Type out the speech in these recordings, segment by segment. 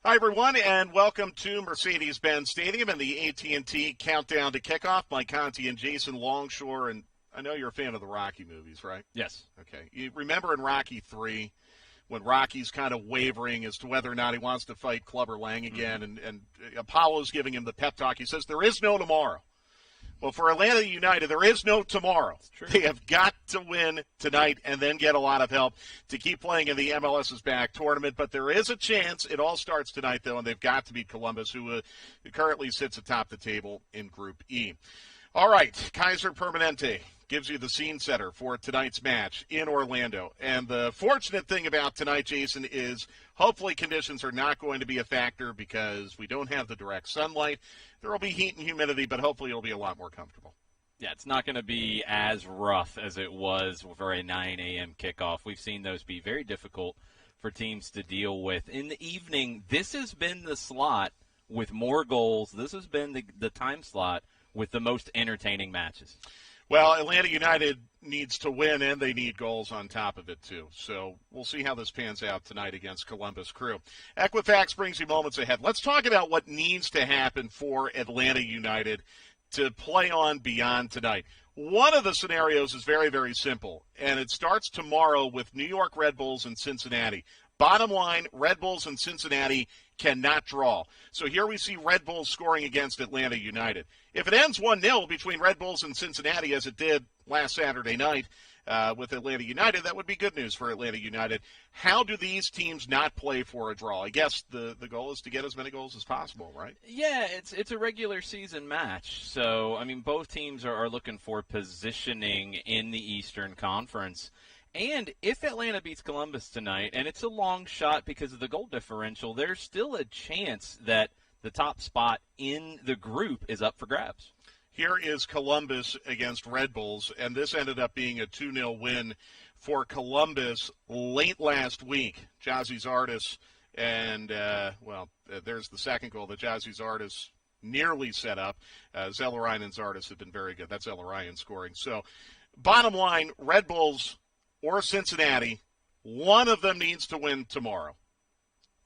Hi, everyone, and welcome to Mercedes-Benz Stadium and the AT&T Countdown to Kickoff. Mike Conti and Jason Longshore, and I know you're a fan of the Rocky movies, right? Yes. Okay. You remember in Rocky 3 when Rocky's kind of wavering as to whether or not he wants to fight Clubber Lang again, and Apollo's giving him the pep talk. He says, there is no tomorrow. Well, for Atlanta United, there is no tomorrow. They have got to win tonight and then get a lot of help to keep playing in the MLS's back tournament. But there is a chance. It all starts tonight, though, and they've got to beat Columbus, who currently sits atop the table in Group E. All right, Kaiser Permanente gives you the scene setter for tonight's match in Orlando. And the fortunate thing about tonight, Jason, is hopefully conditions are not going to be a factor because we don't have the direct sunlight. There will be heat and humidity, but hopefully it'll be a lot more comfortable. Yeah, it's not going to be as rough as it was for a 9 a.m. kickoff. We've seen those be very difficult for teams to deal with. In the evening, this has been the slot with more goals. This has been the time slot with the most entertaining matches. Well, Atlanta United needs to win, and they need goals on top of it, too. So we'll see how this pans out tonight against Columbus Crew. Equifax brings you moments ahead. Let's talk about what needs to happen for Atlanta United to play on beyond tonight. One of the scenarios is very, very simple, and it starts tomorrow with New York Red Bulls and Cincinnati. Bottom line, Red Bulls and Cincinnati cannot draw. So here we see Red Bulls scoring against Atlanta United. If it ends 1-0 between Red Bulls and Cincinnati, as it did last Saturday night with Atlanta United, that would be good news for Atlanta United. How do these teams not play for a draw? I guess the goal is to get as many goals as possible, right? Yeah, it's a regular season match. So, I mean, both teams are looking for positioning in the Eastern Conference. And if Atlanta beats Columbus tonight, and it's a long shot because of the goal differential, there's still a chance that the top spot in the group is up for grabs. Here is Columbus against Red Bulls, and this ended up being a 2-0 win for Columbus late last week. Gyasi Zardes, and, there's the second goal that Gyasi Zardes nearly set up. Zellerine and Zardes have been very good. That's Zellerine scoring. So, bottom line, Red Bulls or Cincinnati, one of them needs to win tomorrow.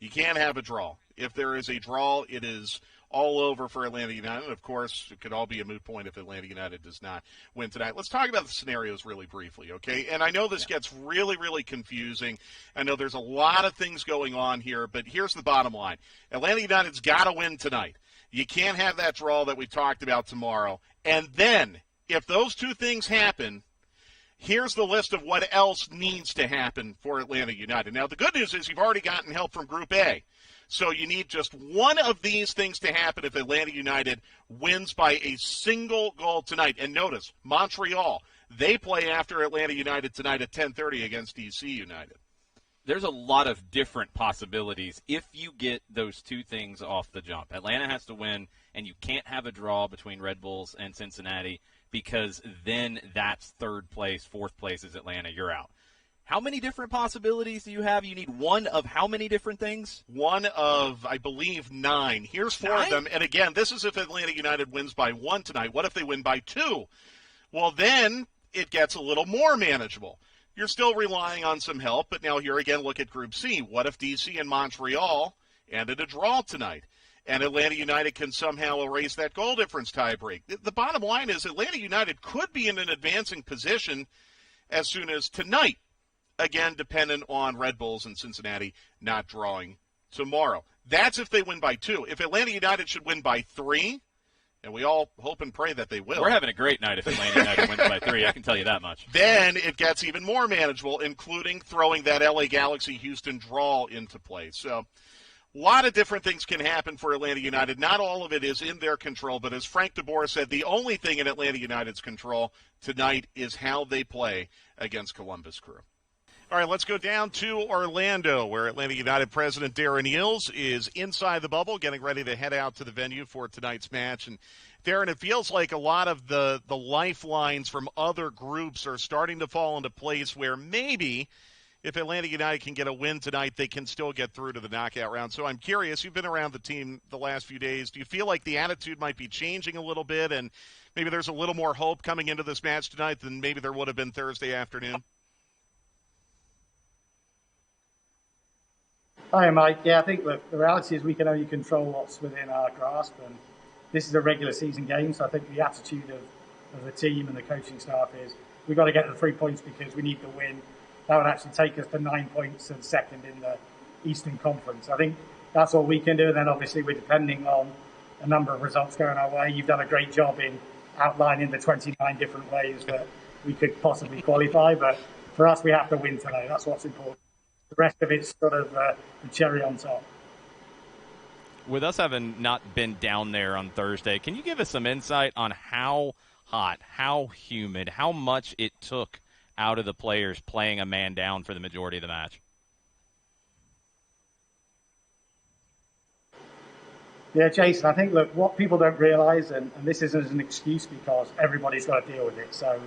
You can't have a draw. If there is a draw, it is all over for Atlanta United. Of course, it could all be a moot point if Atlanta United does not win tonight. Let's talk about the scenarios really briefly, okay? And I know this gets really, really confusing. I know there's a lot of things going on here, but here's the bottom line. Atlanta United's got to win tonight. You can't have that draw that we talked about tomorrow. And then, if those two things happen, here's the list of what else needs to happen for Atlanta United. Now, the good news is you've already gotten help from Group A. So you need just one of these things to happen if Atlanta United wins by a single goal tonight. And notice, Montreal, they play after Atlanta United tonight at 10:30 against DC United. There's a lot of different possibilities if you get those two things off the jump. Atlanta has to win, and you can't have a draw between Red Bulls and Cincinnati because then that's third place, fourth place is Atlanta. You're out. How many different possibilities do you have? You need one of how many different things? One of, I believe, 9. Here's 4 of them. And again, this is if Atlanta United wins by 1 tonight. What if they win by 2? Well, then it gets a little more manageable. You're still relying on some help, but now here again, look at Group C. What if DC and Montreal ended a draw tonight? And Atlanta United can somehow erase that goal difference tiebreak. The bottom line is Atlanta United could be in an advancing position as soon as tonight. Again, dependent on Red Bulls and Cincinnati not drawing tomorrow. That's if they win by 2. If Atlanta United should win by 3, and we all hope and pray that they will. We're having a great night if Atlanta United wins by 3, I can tell you that much. Then it gets even more manageable, including throwing that LA Galaxy-Houston draw into play. So a lot of different things can happen for Atlanta United. Not all of it is in their control, but as Frank DeBoer said, the only thing in Atlanta United's control tonight is how they play against Columbus Crew. All right, let's go down to Orlando, where Atlanta United President Darren Eales is inside the bubble, getting ready to head out to the venue for tonight's match. And, Darren, it feels like a lot of the lifelines from other groups are starting to fall into place where maybe if Atlanta United can get a win tonight, they can still get through to the knockout round. So I'm curious, you've been around the team the last few days. Do you feel like the attitude might be changing a little bit and maybe there's a little more hope coming into this match tonight than maybe there would have been Thursday afternoon? Hi, Mike. Yeah, I think the reality is we can only control what's within our grasp, and this is a regular season game. So I think the attitude of the team and the coaching staff is we've got to get the 3 points because we need to win. That would actually take us to 9 points and second in the Eastern Conference. I think that's all we can do. And then obviously we're depending on a number of results going our way. You've done a great job in outlining the 29 different ways that we could possibly qualify. But for us, we have to win today. That's what's important. The rest of it's sort of the cherry on top. With us having not been down there on Thursday, can you give us some insight on how hot, how humid, how much it took out of the players playing a man down for the majority of the match? Yeah, Jason, I think, look, what people don't realise, and this isn't an excuse because everybody's got to deal with it. So,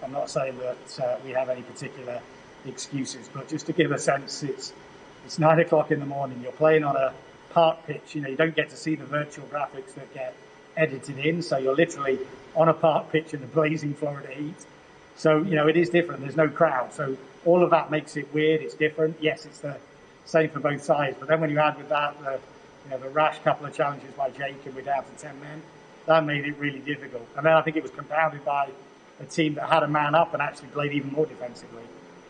I'm not saying that we have any particular excuses, but just to give a sense, it's 9 o'clock in the morning. You're playing on a park pitch. You don't get to see the virtual graphics that get edited in. So you're literally on a park pitch in the blazing Florida heat. So, it is different. There's no crowd. So all of that makes it weird. It's different. Yes, it's the same for both sides. But then when you add with that, the rash couple of challenges by Jake and we're down to 10 men, that made it really difficult. And then I think it was compounded by a team that had a man up and actually played even more defensively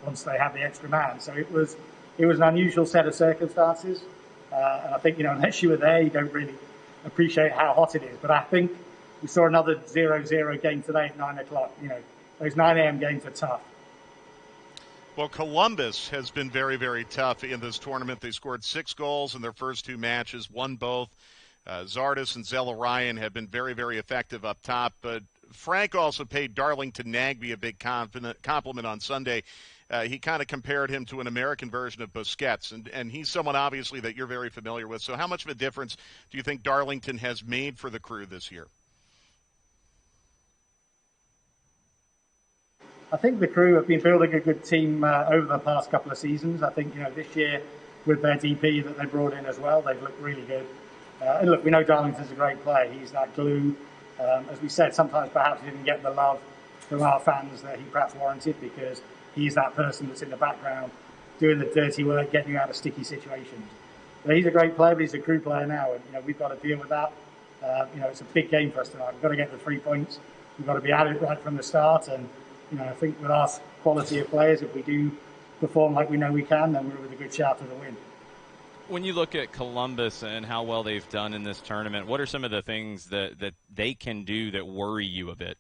once they had the extra man. So it was an unusual set of circumstances. And I think, unless you were there, you don't really appreciate how hot it is. But I think we saw another 0-0 game today at 9 o'clock. Those 9 a.m. games are tough. Well, Columbus has been very, very tough in this tournament. They scored 6 goals in their first 2 matches, won both. Zardes and Zella Ryan have been very, very effective up top. But Frank also paid Darlington Nagbe a big compliment on Sunday. He kind of compared him to an American version of Busquets, and he's someone obviously that you're very familiar with. So how much of a difference do you think Darlington has made for the Crew this year? I think the Crew have been building a good team over the past couple of seasons. I think, this year with their DP that they brought in as well, they've looked really good. And look, we know Darlington's a great player. He's that glue. As we said, sometimes perhaps he didn't get the love from our fans that he perhaps warranted because he's that person that's in the background doing the dirty work, getting you out of sticky situations. But he's a great player, but he's a Crew player now, and we've got to deal with that. It's a big game for us tonight. We've got to get the 3 points. We've got to be at it right from the start, and I think with our quality of players, if we do perform like we know we can, then we're with a good shot to the win. When you look at Columbus and how well they've done in this tournament, what are some of the things that they can do that worry you a bit?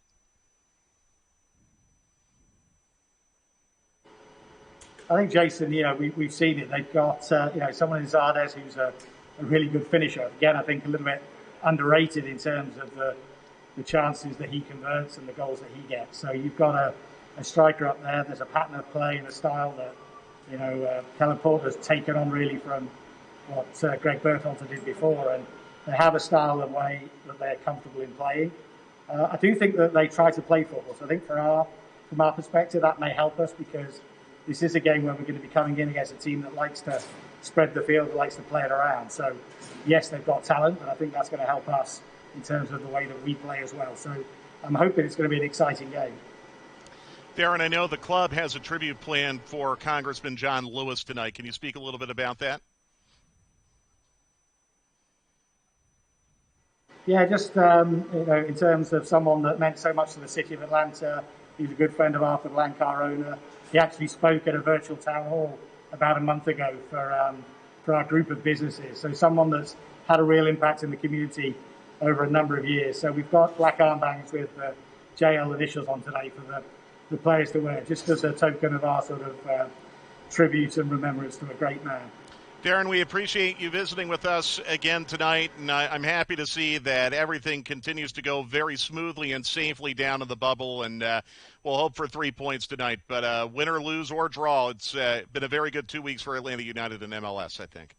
I think, Jason, we've seen it. They've got, someone in Zardes who's a really good finisher. Again, I think a little bit underrated in terms of the chances that he converts and the goals that he gets. So you've got a striker up there. There's a pattern of play and a style that, Kellen Porter's taken on really from what Greg Berhalter did before. And they have a style of way that they're comfortable in playing. I do think that they try to play football. So I think from our perspective, that may help us because this is a game where we're going to be coming in against a team that likes to spread the field, that likes to play it around. So, yes, they've got talent, but I think that's going to help us in terms of the way that we play as well. So I'm hoping it's going to be an exciting game. Darren, I know the club has a tribute plan for Congressman John Lewis tonight. Can you speak a little bit about that? Yeah, just, in terms of someone that meant so much to the city of Atlanta. He's a good friend of Arthur Blank, our owner. He actually spoke at a virtual town hall about a month ago for our group of businesses. So someone that's had a real impact in the community over a number of years. So we've got black armbands with JL initials on today for the players to wear, just as a token of our sort of tribute and remembrance to a great man. Darren, we appreciate you visiting with us again tonight, and I'm happy to see that everything continues to go very smoothly and safely down in the bubble, and we'll hope for 3 points tonight. But win or lose or draw, it's been a very good 2 weeks for Atlanta United and MLS, I think.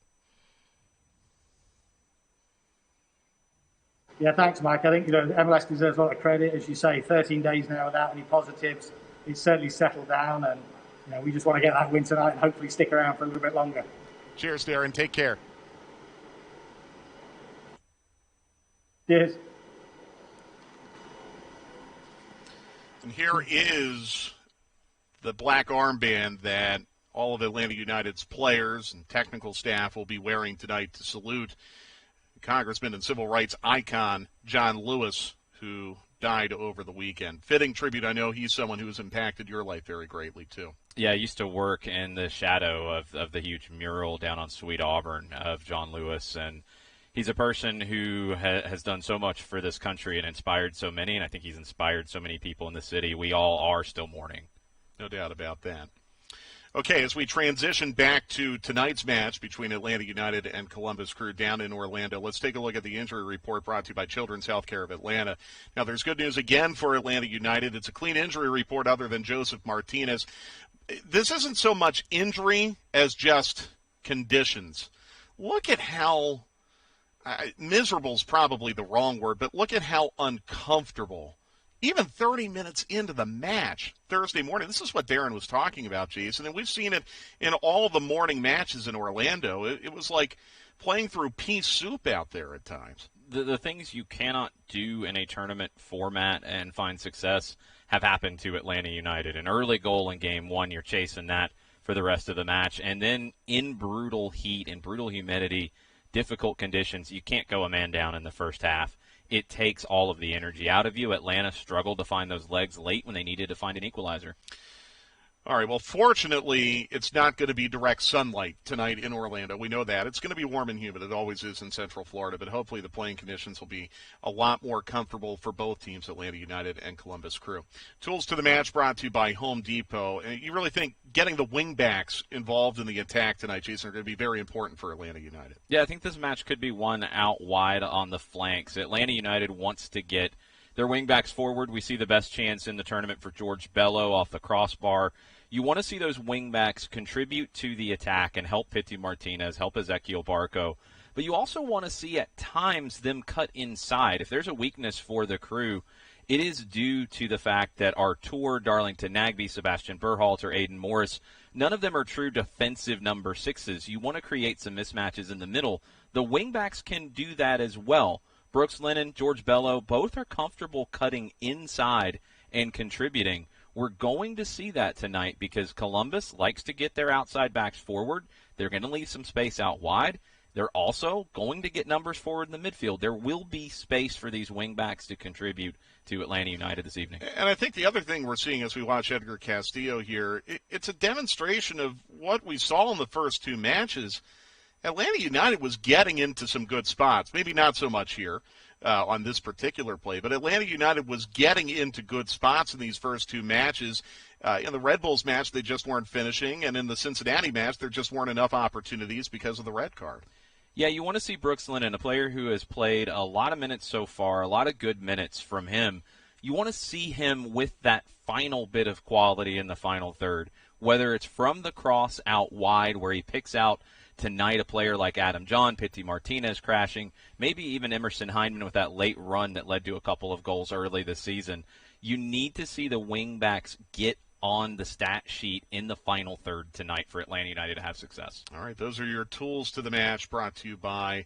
Yeah, thanks, Mike. I think MLS deserves a lot of credit. As you say, 13 days now without any positives. It's certainly settled down, and we just want to get that win tonight and hopefully stick around for a little bit longer. Cheers, Darren. Take care. Cheers. And here is the black armband that all of Atlanta United's players and technical staff will be wearing tonight to salute Congressman and civil rights icon John Lewis, who died over the weekend. Fitting tribute. I know he's someone who has impacted your life very greatly, too. Yeah, I used to work in the shadow of the huge mural down on Sweet Auburn of John Lewis, and he's a person who has done so much for this country and inspired so many, and I think he's inspired so many people in the city. We all are still mourning. No doubt about that. Okay, as we transition back to tonight's match between Atlanta United and Columbus Crew down in Orlando, let's take a look at the injury report brought to you by Children's Healthcare of Atlanta. Now, there's good news again for Atlanta United. It's a clean injury report other than Joseph Martinez. This isn't so much injury as just conditions. Look at how miserable is probably the wrong word, but look at how uncomfortable. Even 30 minutes into the match Thursday morning, this is what Darren was talking about, Jason, and we've seen it in all the morning matches in Orlando. It was like playing through pea soup out there at times. The things you cannot do in a tournament format and find success have happened to Atlanta United. An early goal in Game 1, you're chasing that for the rest of the match. And then in brutal heat, in brutal humidity, difficult conditions, you can't go a man down in the first half. It takes all of the energy out of you. Atlanta struggled to find those legs late when they needed to find an equalizer. All right, well, fortunately, it's not going to be direct sunlight tonight in Orlando. We know that. It's going to be warm and humid. It always is in Central Florida, but hopefully the playing conditions will be a lot more comfortable for both teams, Atlanta United and Columbus Crew. Tools to the match brought to you by Home Depot. And you really think getting the wingbacks involved in the attack tonight, Jason, are going to be very important for Atlanta United? Yeah, I think this match could be won out wide on the flanks. Atlanta United wants to get their wingbacks forward. We see the best chance in the tournament for George Bello off the crossbar. You want to see those wingbacks contribute to the attack and help Pity Martinez, help Ezequiel Barco. But you also want to see at times them cut inside. If there's a weakness for the Crew, it is due to the fact that Artur, Darlington Nagbe, Sebastian Berhalter, Aiden Morris, none of them are true defensive number sixes. You want to create some mismatches in the middle. The wingbacks can do that as well. Brooks Lennon, George Bello, both are comfortable cutting inside and contributing. We're going to see that tonight because Columbus likes to get their outside backs forward. They're going to leave some space out wide. They're also going to get numbers forward in the midfield. There will be space for these wingbacks to contribute to Atlanta United this evening. And I think the other thing we're seeing as we watch Edgar Castillo here, it's a demonstration of what we saw in the first two matches. Atlanta United was getting into some good spots, maybe not so much here on this particular play, but Atlanta United was getting into good spots in these first two matches. In the Red Bulls match, they just weren't finishing, and in the Cincinnati match, there just weren't enough opportunities because of the red card. Yeah, you want to see Brooks Lennon, a player who has played a lot of minutes so far, a lot of good minutes from him. You want to see him with that final bit of quality in the final third, whether it's from the cross out wide where he picks out tonight a player like Adam John, Pity Martinez crashing, maybe even Emerson Heinman with that late run that led to a couple of goals early this season. You need to see the wingbacks get on the stat sheet in the final third tonight for Atlanta United to have success. All right, those are your tools to the match brought to you by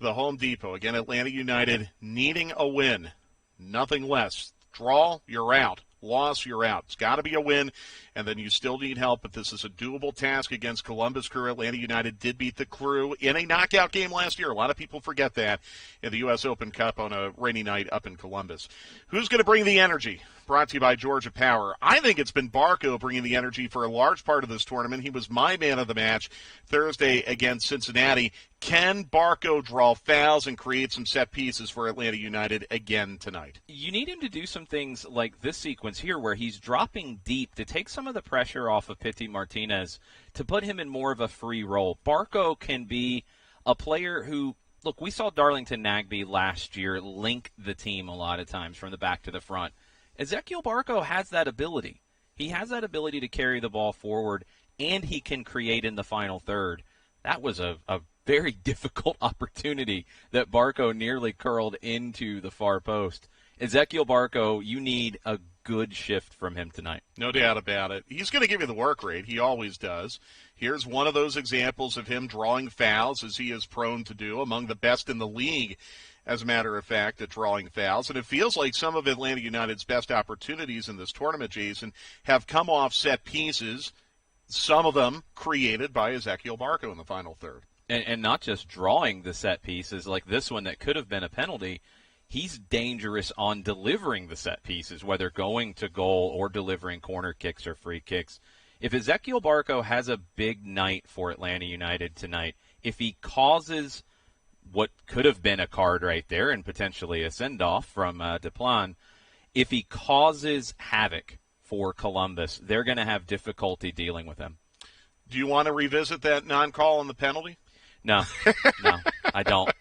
the Home Depot. Again, Atlanta United needing a win, nothing less. Draw, you're out. Loss, you're out. It's got to be a win, and then you still need help, but this is a doable task against Columbus Crew. Atlanta United did beat the Crew in a knockout game last year. A lot of people forget that in the U.S. Open Cup on a rainy night up in Columbus. Who's going to bring the energy? Brought to you by Georgia Power. I think it's been Barco bringing the energy for a large part of this tournament. He was my man of the match Thursday against Cincinnati. Can Barco draw fouls and create some set pieces for Atlanta United again tonight? You need him to do some things like this sequence here where he's dropping deep to take some of the pressure off of Pity Martinez to put him in more of a free role. Barco can be a player who, look, we saw Darlington Nagbe last year link the team a lot of times from the back to the front. Ezequiel Barco has that ability. He has that ability to carry the ball forward, and he can create in the final third. That was a very difficult opportunity that Barco nearly curled into the far post. Ezequiel Barco, you need a good shift from him tonight. No doubt about it. He's going to give you the work rate. He always does. Here's one of those examples of him drawing fouls, as he is prone to do, among the best in the league, as a matter of fact, at drawing fouls. And it feels like some of Atlanta United's best opportunities in this tournament, Jason, have come off set pieces. some of them created by Ezequiel Barco in the final third. And not just drawing the set pieces like this one that could have been a penalty. He's dangerous on delivering the set pieces, whether going to goal or delivering corner kicks or free kicks. If Ezequiel Barco has a big night for Atlanta United tonight, if he causes what could have been a card right there and potentially a send-off from Deplan, if he causes havoc for Columbus, they're going to have difficulty dealing with him. Do you want to revisit that non-call on the penalty? No, I don't.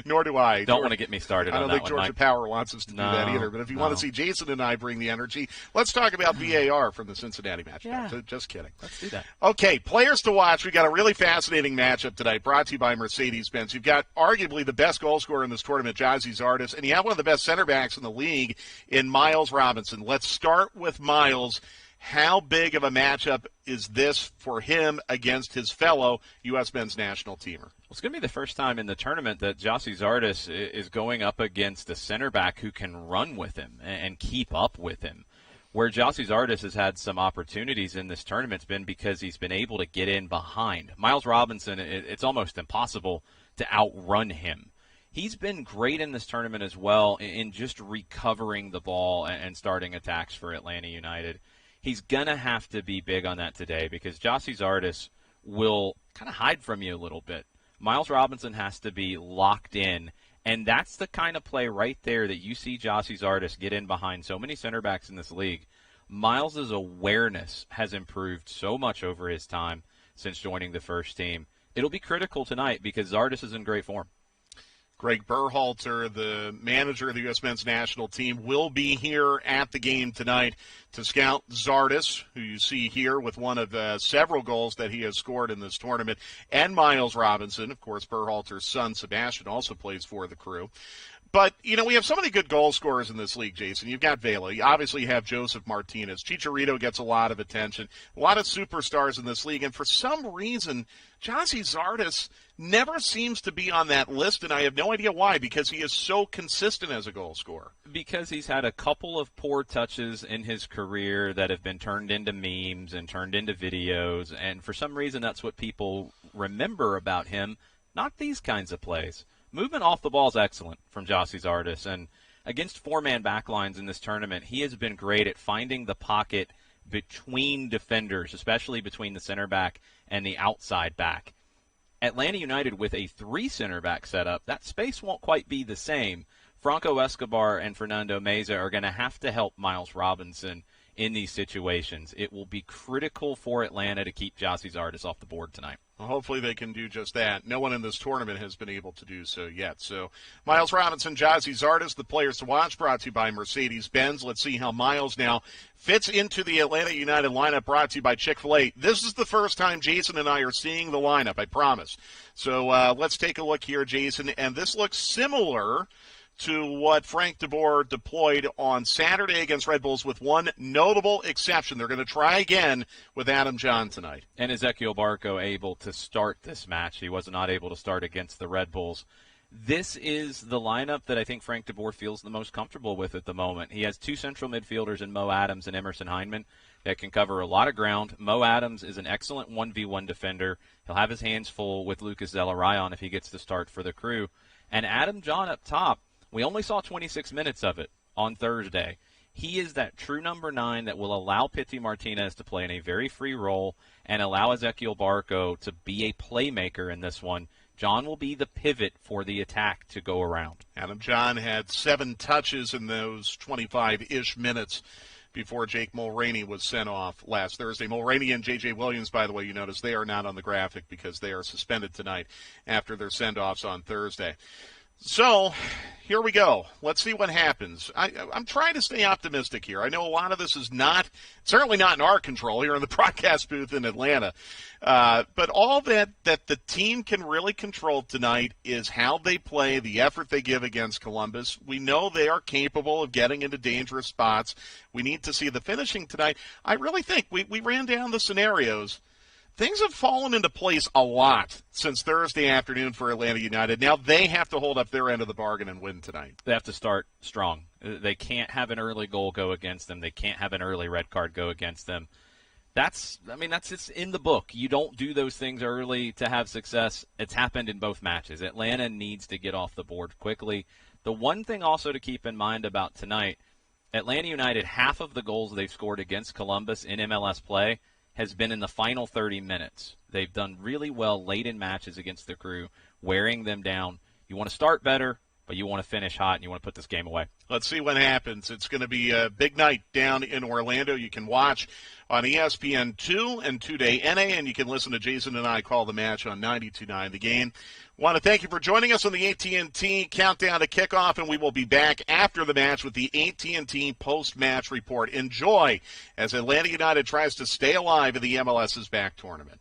Nor do I. Don't want to get me started on that one. I don't think Georgia Power wants us to do that either. But if you want to see Jason and I bring the energy, let's talk about VAR from the Cincinnati match. Yeah. So just kidding. Let's do that. Okay, players to watch. We got a really fascinating matchup tonight, brought to you by Mercedes-Benz. You've got arguably the best goal scorer in this tournament, Gyasi Zardes, and you have one of the best center backs in the league in Miles Robinson. Let's start with Miles. How big of a matchup is this for him against his fellow U.S. men's national teamer? Well, it's going to be the first time in the tournament that Gyasi Zardes is going up against a center back who can run with him and keep up with him. Where Gyasi Zardes has had some opportunities in this tournament has been because he's been able to get in behind. Miles Robinson, it's almost impossible to outrun him. He's been great in this tournament as well in just recovering the ball and starting attacks for Atlanta United. He's going to have to be big on that today because Gyasi Zardes will kind of hide from you a little bit. Miles Robinson has to be locked in, and that's the kind of play right there that you see Gyasi Zardes get in behind so many center backs in this league. Miles' awareness has improved so much over his time since joining the first team. It'll be critical tonight because Zardes is in great form. Greg Berhalter, the manager of the U.S. men's national team, will be here at the game tonight to scout Zardes, who you see here with one of several goals that he has scored in this tournament, and Miles Robinson. Of course, Berhalter's son, Sebastian, also plays for the crew. But, you know, we have so many good goal scorers in this league, Jason. You've got Vela. You obviously have Joseph Martinez. Chicharito gets a lot of attention. A lot of superstars in this league. And for some reason, Gyasi Zardes never seems to be on that list, and I have no idea why, because he is so consistent as a goal scorer. Because he's had a couple of poor touches in his career that have been turned into memes and turned into videos, and for some reason that's what people remember about him, not these kinds of plays. Movement off the ball is excellent from Gyasi Zardes, and against four-man backlines in this tournament, he has been great at finding the pocket between defenders, especially between the center back and the outside back. Atlanta United with a three center back setup, that space won't quite be the same. Franco Escobar and Fernando Meza are going to have to help Miles Robinson in these situations. It will be critical for Atlanta to keep Gyasi Zardes off the board tonight. Well, hopefully they can do just that. No one in this tournament has been able to do so yet. So, Miles Robinson, Gyasi Zardes, the players to watch, brought to you by Mercedes-Benz. Let's see how Miles now fits into the Atlanta United lineup, brought to you by Chick-fil-A. This is the first time Jason and I are seeing the lineup, I promise. So, let's take a look here, Jason. And this looks similar to what Frank de Boer deployed on Saturday against Red Bulls, with one notable exception. They're going to try again with Adam John tonight. And Ezequiel Barco able to start this match. He was not able to start against the Red Bulls. This is the lineup that I think Frank de Boer feels the most comfortable with at the moment. He has two central midfielders in Mo Adams and Emerson Heineken that can cover a lot of ground. Mo Adams is an excellent 1v1 defender. He'll have his hands full with Lucas Zelarayan if he gets to start for the crew. And Adam John up top, we only saw 26 minutes of it on Thursday. He is that true number 9 that will allow Pity Martinez to play in a very free role and allow Ezequiel Barco to be a playmaker in this one. John will be the pivot for the attack to go around. Adam John had 7 touches in those 25-ish minutes before Jake Mulroney was sent off last Thursday. Mulroney and J.J. Williams, by the way, you notice they are not on the graphic because they are suspended tonight after their send-offs on Thursday. So, here we go. Let's see what happens. I'm trying to stay optimistic here. I know a lot of this is certainly not in our control here in the broadcast booth in Atlanta. But all that the team can really control tonight is how they play, the effort they give against Columbus. We know they are capable of getting into dangerous spots. We need to see the finishing tonight. I really think we ran down the scenarios. Things have fallen into place a lot since Thursday afternoon for Atlanta United. Now they have to hold up their end of the bargain and win tonight. They have to start strong. They can't have an early goal go against them. They can't have an early red card go against them. It's in the book. You don't do those things early to have success. It's happened in both matches. Atlanta needs to get off the board quickly. The one thing also to keep in mind about tonight, Atlanta United, half of the goals they've scored against Columbus in MLS play has been in the final 30 minutes. They've done really well late in matches against the Crew, wearing them down. You want to start better, but you want to finish hot, and you want to put this game away. Let's see what happens. It's going to be a big night down in Orlando. You can watch on ESPN2 and Today NA, and you can listen to Jason and I call the match on 92.9 The Game. Want to thank you for joining us on the AT&T Countdown to Kickoff, and we will be back after the match with the AT&T post-match report. Enjoy as Atlanta United tries to stay alive in the MLS's back tournament.